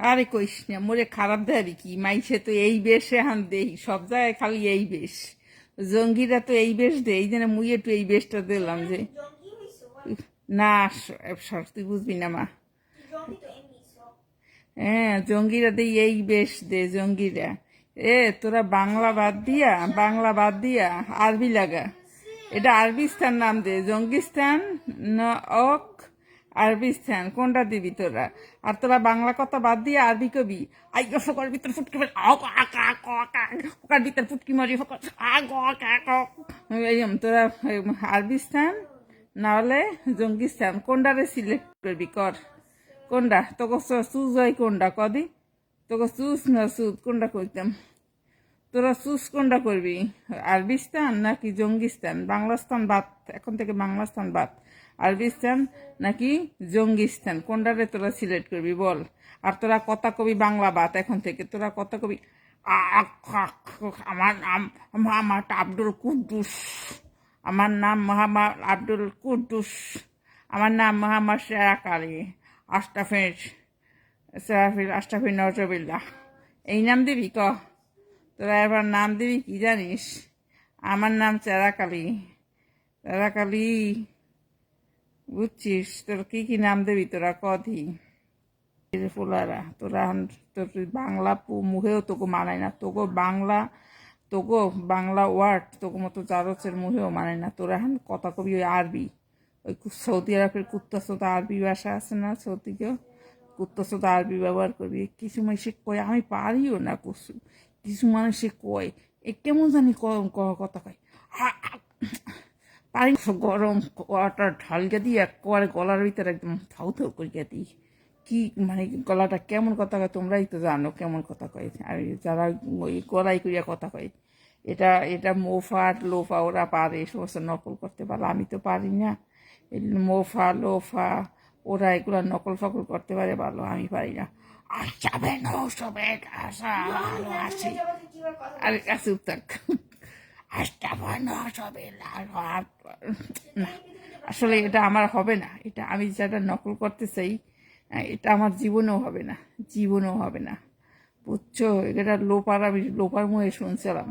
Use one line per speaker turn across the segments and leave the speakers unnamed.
আরে কইস না, মোরে খারাপ দেয় কি মাইসে তো এই বেশে হান দেই সব জায়গায় খালি এই বেশ। জঙ্গিরা তো এই বেশ দেয়, এই জন্য মুই একটু এই বেশটা দিলাম যে না সর, তুই বুঝবি না মা। হ্যাঁ, জঙ্গিরা দেই এই বেশ দে জঙ্গিরা। তোরা বাংলা বাদ দিয়া আরবি লাগা। এটা আরবিস্তান নাম দে, জঙ্গিস্তান ন অক আরবিস্তান কোনটা দিবি তোরা? আর তোরা বাংলা কথা বাদ দিয়ে আরবি কবি। আই ফোকার ভিতর ফুটকি মারি ফোকার ভিতর ফুটকি মারি ফোকার তোরা আরবিস্তান না হলে জঙ্গিস্তান কোনটারে সিলেক্ট করবি কর। কোনটা তোকে চুজ হয় কোনটা কদি? তোকে চুজ না সুদ কোনটা করতাম? তোরা চুজ কোনটা করবি, আরবিস্তান নাকি জঙ্গিস্তান? বাংলাস্তান বাদ, এখন থেকে বাংলাস্তান বাদ, আরবিস্তান নাকি জঙ্গিস্তান কোনটারে তোরা সিলেক্ট করবি বল। আর তোরা কথা কবি বাংলা বাদ, এখন থেকে তোরা কথা কবি আমার নাম মোহাম্মদ আব্দুল কুদ্দুস, আমার নাম মোহাম্মদ আব্দুল কুদ্দুস, আমার নাম মোহাম্মদ শেরাক আলী আশরাফিল নজরুল্লাহ। এই নাম দিবি ক? তোরা এবার নাম দিবি কি জানিস? আমার নাম চেরাকালি, চেরাকালি, বুঝছিস? তোর কি কি নাম দিবি তোরা কদি? ফুলারা তোরা তোর বাংলা মুহেও তোকে মানায় না, তোকে বাংলা ওয়ার্ড তোকে মতো জারচের মুহেও মানায় না। তোরা এখন কথা কবি ওই আরবি, ওই সৌদি আরবের কুত্তাসোতা আরবি ভাষা আছে না, সৌদিকেও কুত্তাসোতা আরবি ব্যবহার করবি। কিছু মানুষে কয় আমি পারিও না কসু, কিছু মানুষে কয় এ কেমন জানি কথা কয় পারি। গরম ওয়াটার ঢালিয়ে দিই একবারে গলার ভিতরে একদম থাউ থাউ করিয়া দিই। কি মানে গলাটা কেমন কথা কয় তোমরাই তো জানো কেমন কথা কয়। আর যারা ওই গলাই করিয়া কথা কয়, এটা এটা লোফা ওরা পারে, সমস্ত নকল করতে পারে, আমি তো পারি না। লোফা ওরা এগুলো নকল ফকল করতে পারে ভালো, আমি পারি না। আচ্ছা বেন সবেন আশা ভালো আছি, আরে কাছে উত্তাক আচ্ছা বেন সবেন না, আসলে এটা আমার হবে না। এটা আমি যেটা নকল করতে চাই এটা আমার জীবনেও হবে না, জীবনেও হবে না, বুঝছো? এটা আমি লোপার মুখে শুনছিলাম,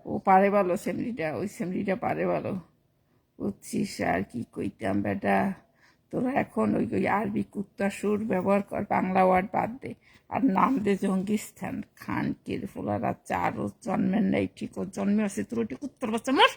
ও পারে ভালো সেমরিটা, ওই সেমরিটা পারে ভালো, বুঝছিস? আর কি কইতাম বেটা, তোরা এখন ওই ওই আরবি কুত্তা সুর ব্যবহার কর, বাংলা ওয়ার্ড বাদ দে, আর নাম দে জঙ্গিস্তান। খান কের ফোলারা চারও জন্মের নেই, ঠিক ও জন্মে আছে তোর ওটি কুত্তর বাচ্চা মার।